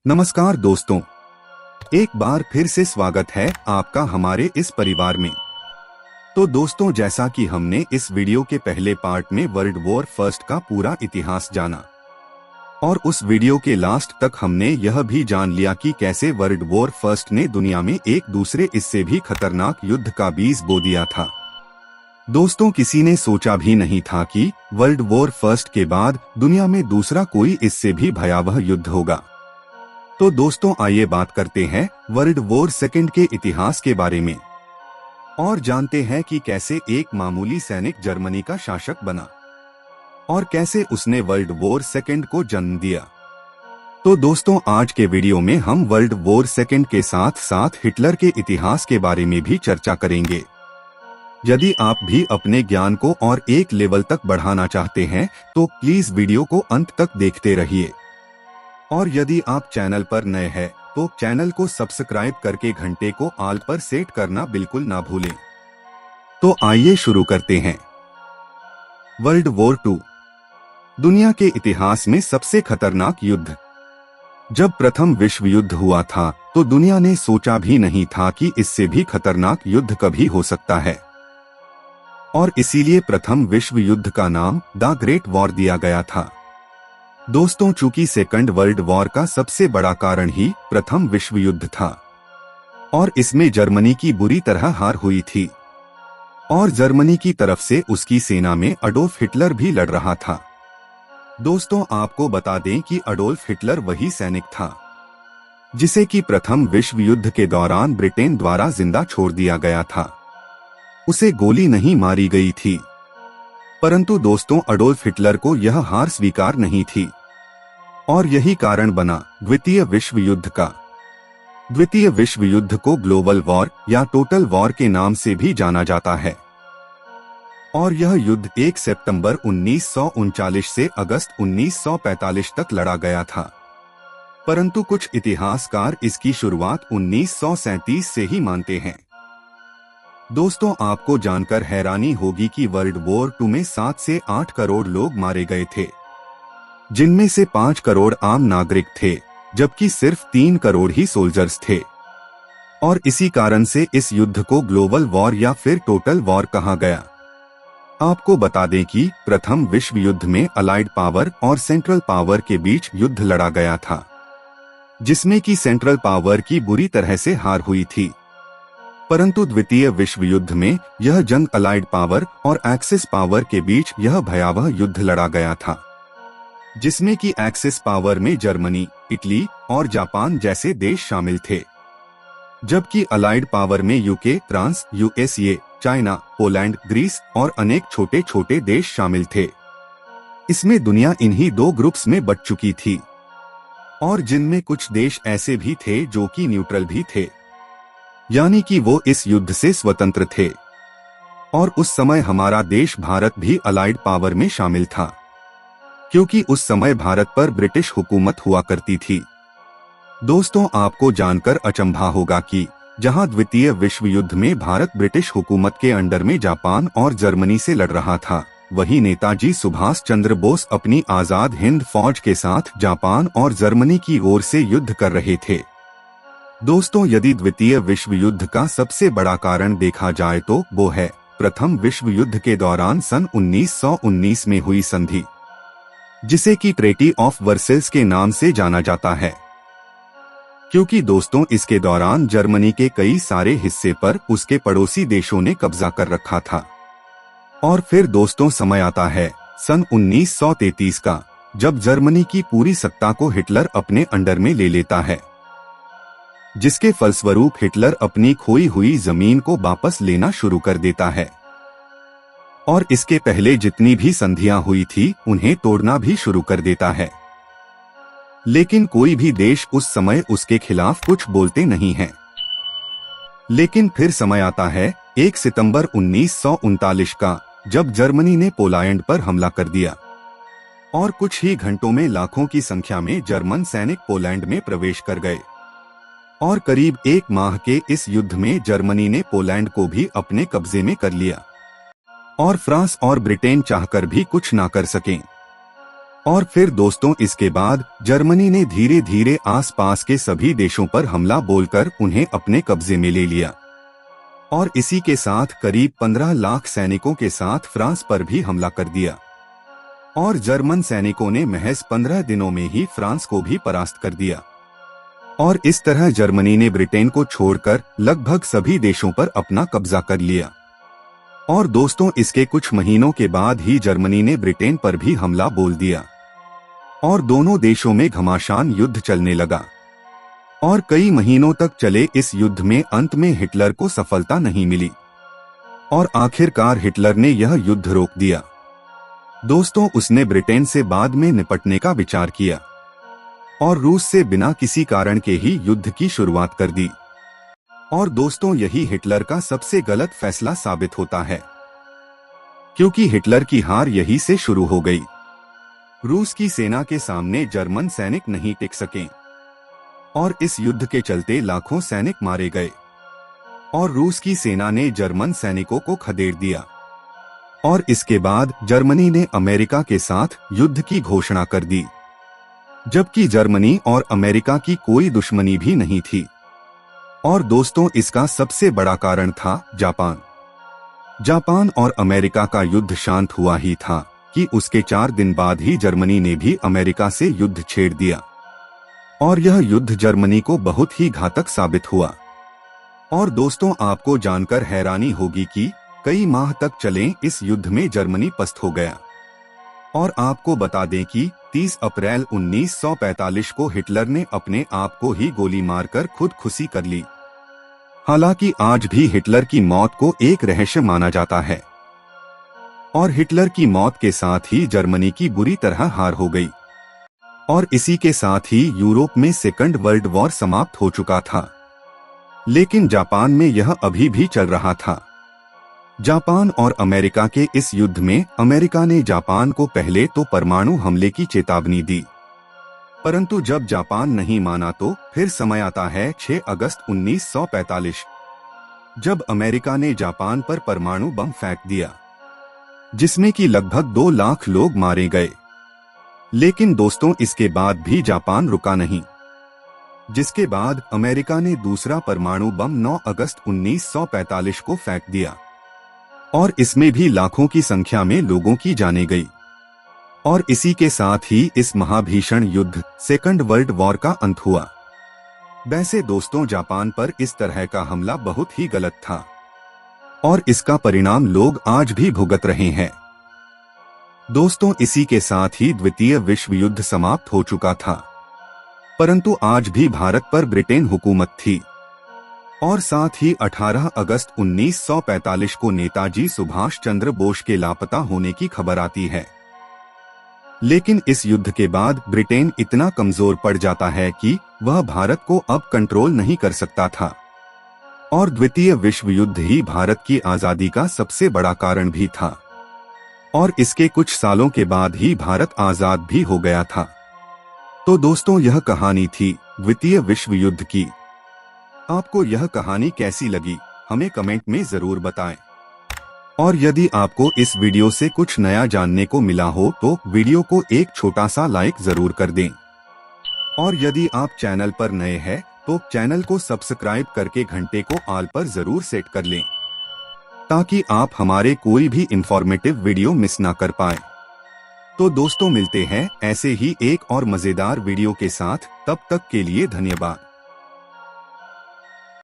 नमस्कार दोस्तों, एक बार फिर से स्वागत है आपका हमारे इस परिवार में। तो दोस्तों, जैसा कि हमने इस वीडियो के पहले पार्ट में वर्ल्ड वॉर फर्स्ट का पूरा इतिहास जाना और उस वीडियो के लास्ट तक हमने यह भी जान लिया कि कैसे वर्ल्ड वॉर फर्स्ट ने दुनिया में एक दूसरे इससे भी खतरनाक युद्ध का बीज बो दिया था। दोस्तों, किसी ने सोचा भी नहीं था कि वर्ल्ड वॉर फर्स्ट के बाद दुनिया में दूसरा कोई इससे भी भयावह युद्ध होगा। तो दोस्तों, आइए बात करते हैं वर्ल्ड वॉर सेकंड के इतिहास के बारे में और जानते हैं कि कैसे एक मामूली सैनिक जर्मनी का शासक बना और कैसे उसने वर्ल्ड वॉर सेकंड को जन्म दिया। तो दोस्तों, आज के वीडियो में हम वर्ल्ड वॉर सेकंड के साथ साथ हिटलर के इतिहास के बारे में भी चर्चा करेंगे। यदि आप भी अपने ज्ञान को और एक लेवल तक बढ़ाना चाहते हैं तो प्लीज वीडियो को अंत तक देखते रहिए। और यदि आप चैनल पर नए हैं तो चैनल को सब्सक्राइब करके घंटे को ऑल पर सेट करना बिल्कुल ना भूलें। तो आइए शुरू करते हैं। वर्ल्ड वॉर टू दुनिया के इतिहास में सबसे खतरनाक युद्ध। जब प्रथम विश्व युद्ध हुआ था तो दुनिया ने सोचा भी नहीं था कि इससे भी खतरनाक युद्ध कभी हो सकता है और इसीलिए प्रथम विश्व युद्ध का नाम द ग्रेट वॉर दिया गया था। दोस्तों, चूंकि सेकंड वर्ल्ड वॉर का सबसे बड़ा कारण ही प्रथम विश्व युद्ध था और इसमें जर्मनी की बुरी तरह हार हुई थी और जर्मनी की तरफ से उसकी सेना में अडोल्फ हिटलर भी लड़ रहा था। दोस्तों, आपको बता दें कि अडोल्फ हिटलर वही सैनिक था जिसे कि प्रथम विश्व युद्ध के दौरान ब्रिटेन द्वारा जिंदा छोड़ दिया गया था। उसे गोली नहीं मारी गई थी, परंतु दोस्तों, अडोल्फ हिटलर को यह हार स्वीकार नहीं थी और यही कारण बना द्वितीय विश्व युद्ध का। द्वितीय विश्व युद्ध को ग्लोबल वॉर या टोटल वॉर के नाम से भी जाना जाता है और यह युद्ध 1 सितंबर 1939 से अगस्त 1945 तक लड़ा गया था, परंतु कुछ इतिहासकार इसकी शुरुआत 1937 से ही मानते हैं। दोस्तों, आपको जानकर हैरानी होगी कि वर्ल्ड वॉर 2 में 7 से 8 करोड़ लोग मारे गए थे, जिनमें से 5 करोड़ आम नागरिक थे, जबकि सिर्फ 3 करोड़ ही सोल्जर्स थे और इसी कारण से इस युद्ध को ग्लोबल वॉर या फिर टोटल वॉर कहा गया। आपको बता दें कि प्रथम विश्व युद्ध में अलाइड पावर और सेंट्रल पावर के बीच युद्ध लड़ा गया था, जिसमें कि सेंट्रल पावर की बुरी तरह से हार हुई थी, परंतु द्वितीय विश्व युद्ध में यह जंग अलाइड पावर और एक्सिस पावर के बीच यह भयावह युद्ध लड़ा गया था, जिसमें कि एक्सिस पावर में जर्मनी, इटली और जापान जैसे देश शामिल थे, जबकि अलाइड पावर में UK, France, USA, China, Poland, Greece और अनेक छोटे छोटे देश शामिल थे। इसमें दुनिया इन्हीं 2 ग्रुप्स में बंट चुकी थी और जिनमें कुछ देश ऐसे भी थे जो कि न्यूट्रल भी थे, यानी कि वो इस युद्ध से स्वतंत्र थे। और उस समय हमारा देश भारत भी अलाइड पावर में शामिल था, क्योंकि उस समय भारत पर ब्रिटिश हुकूमत हुआ करती थी। दोस्तों, आपको जानकर अचंभा होगा कि जहां द्वितीय विश्व युद्ध में भारत ब्रिटिश हुकूमत के अंडर में जापान और जर्मनी से लड़ रहा था, वहीं नेताजी सुभाष चंद्र बोस अपनी आजाद हिंद फौज के साथ जापान और जर्मनी की ओर से युद्ध कर रहे थे। दोस्तों, यदि द्वितीय विश्व युद्ध का सबसे बड़ा कारण देखा जाए तो वो है प्रथम विश्व युद्ध के दौरान सन 1919 में हुई संधि, जिसे कि ट्रेटी ऑफ वर्सेल्स के नाम से जाना जाता है, क्योंकि दोस्तों, इसके दौरान जर्मनी के कई सारे हिस्से पर उसके पड़ोसी देशों ने कब्जा कर रखा था। और फिर दोस्तों, समय आता है सन 1933 का, जब जर्मनी की पूरी सत्ता को हिटलर अपने अंडर में ले लेता है, जिसके फलस्वरूप हिटलर अपनी खोई हुई जमीन को वापस लेना शुरू कर देता है और इसके पहले जितनी भी संधियां हुई थी उन्हें तोड़ना भी शुरू कर देता है। लेकिन कोई भी देश उस समय उसके खिलाफ कुछ बोलते नहीं है। लेकिन फिर समय आता है 1 सितंबर 1939 का, जब जर्मनी ने पोलैंड पर हमला कर दिया और कुछ ही घंटों में लाखों की संख्या में जर्मन सैनिक पोलैंड में प्रवेश कर गए और करीब 1 माह के इस युद्ध में जर्मनी ने पोलैंड को भी अपने कब्जे में कर लिया और फ्रांस और ब्रिटेन चाहकर भी कुछ ना कर सके। और फिर दोस्तों इसके बाद जर्मनी ने धीरे धीरे आसपास के सभी देशों पर हमला बोलकर उन्हें अपने कब्जे में ले लिया और इसी के साथ करीब 15 लाख सैनिकों के साथ फ्रांस पर भी हमला कर दिया और जर्मन सैनिकों ने महज 15 दिनों में ही फ्रांस को भी परास्त कर दिया और इस तरह जर्मनी ने ब्रिटेन को छोड़कर लगभग सभी देशों पर अपना कब्जा कर लिया। और दोस्तों इसके कुछ महीनों के बाद ही जर्मनी ने ब्रिटेन पर भी हमला बोल दिया और दोनों देशों में घमासान युद्ध चलने लगा और कई महीनों तक चले इस युद्ध में अंत में हिटलर को सफलता नहीं मिली और आखिरकार हिटलर ने यह युद्ध रोक दिया। दोस्तों उसने ब्रिटेन से बाद में निपटने का विचार किया और रूस से बिना किसी कारण के ही युद्ध की शुरुआत कर दी और दोस्तों यही हिटलर का सबसे गलत फैसला साबित होता है क्योंकि हिटलर की हार यही से शुरू हो गई। रूस की सेना के सामने जर्मन सैनिक नहीं टिक सके और इस युद्ध के चलते लाखों सैनिक मारे गए और रूस की सेना ने जर्मन सैनिकों को खदेड़ दिया और इसके बाद जर्मनी ने अमेरिका के साथ युद्ध की घोषणा कर दी, जबकि जर्मनी और अमेरिका की कोई दुश्मनी भी नहीं थी। और दोस्तों इसका सबसे बड़ा कारण था जापान और अमेरिका का युद्ध शांत हुआ ही था कि उसके 4 दिन बाद ही जर्मनी ने भी अमेरिका से युद्ध छेड़ दिया और यह युद्ध जर्मनी को बहुत ही घातक साबित हुआ। और दोस्तों आपको जानकर हैरानी होगी कि कई माह तक चले इस युद्ध में जर्मनी पस्त हो गया और आपको बता दें कि 30 अप्रैल 1945 को हिटलर ने अपने आप को ही गोली मारकर खुदकुशी कर ली। हालांकि आज भी हिटलर की मौत को एक रहस्य माना जाता है और हिटलर की मौत के साथ ही जर्मनी की बुरी तरह हार हो गई और इसी के साथ ही यूरोप में सेकंड वर्ल्ड वॉर समाप्त हो चुका था। लेकिन जापान में यह अभी भी चल रहा था। जापान और अमेरिका के इस युद्ध में अमेरिका ने जापान को पहले तो परमाणु हमले की चेतावनी दी, परंतु जब जापान नहीं माना तो फिर समय आता है 6 अगस्त 1945, जब अमेरिका ने जापान पर परमाणु बम फेंक दिया, जिसमें कि लगभग 2 लाख लोग मारे गए। लेकिन दोस्तों इसके बाद भी जापान रुका नहीं, जिसके बाद अमेरिका ने दूसरा परमाणु बम 9 अगस्त 1945 को फेंक दिया और इसमें भी लाखों की संख्या में लोगों की जानें गई और इसी के साथ ही इस महाभीषण युद्ध सेकंड वर्ल्ड वॉर का अंत हुआ। वैसे दोस्तों जापान पर इस तरह का हमला बहुत ही गलत था और इसका परिणाम लोग आज भी भुगत रहे हैं। दोस्तों इसी के साथ ही द्वितीय विश्व युद्ध समाप्त हो चुका था, परंतु आज भी भारत पर ब्रिटेन हुकूमत थी और साथ ही 18 अगस्त 1945 को नेताजी सुभाष चंद्र बोस के लापता होने की खबर आती है। लेकिन इस युद्ध के बाद ब्रिटेन इतना कमजोर पड़ जाता है कि वह भारत को अब कंट्रोल नहीं कर सकता था और द्वितीय विश्व युद्ध ही भारत की आजादी का सबसे बड़ा कारण भी था और इसके कुछ सालों के बाद ही भारत आजाद भी हो गया था। तो दोस्तों यह कहानी थी द्वितीय विश्व युद्ध की। आपको यह कहानी कैसी लगी हमें कमेंट में जरूर बताएं और यदि आपको इस वीडियो से कुछ नया जानने को मिला हो तो वीडियो को एक छोटा सा लाइक जरूर कर दें और यदि आप चैनल पर नए हैं तो चैनल को सब्सक्राइब करके घंटे को ऑल पर जरूर सेट कर लें ताकि आप हमारे कोई भी इंफॉर्मेटिव वीडियो मिस ना कर पाएं। तो दोस्तों मिलते हैं ऐसे ही एक और मजेदार वीडियो के साथ, तब तक के लिए धन्यवाद।